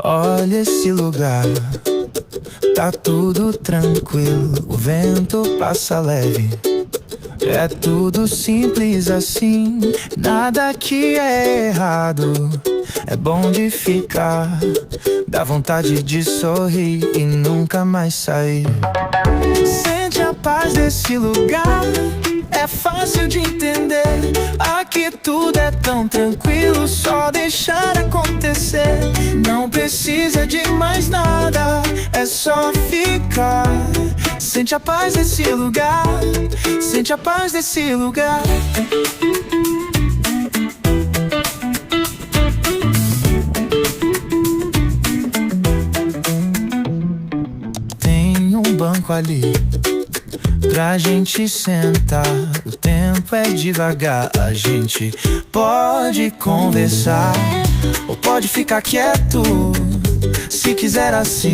Olha esse lugar, tá tudo tranquilo. O vento passa leve, é tudo simples assim. Nada que é errado, é bom de ficar. Dá vontade de sorrir e nunca mais sair. Sente a paz desse lugar, é fácil de entender. Aqui tudo é tão tranquilo, só deixar acontecer. Não precisa de mais nada, é só ficar. Sente a paz desse lugar, sente a paz desse lugar. Tem um banco ali pra gente sentar. O tempo é devagar, a gente pode conversar ou pode ficar quieto, se quiser assim.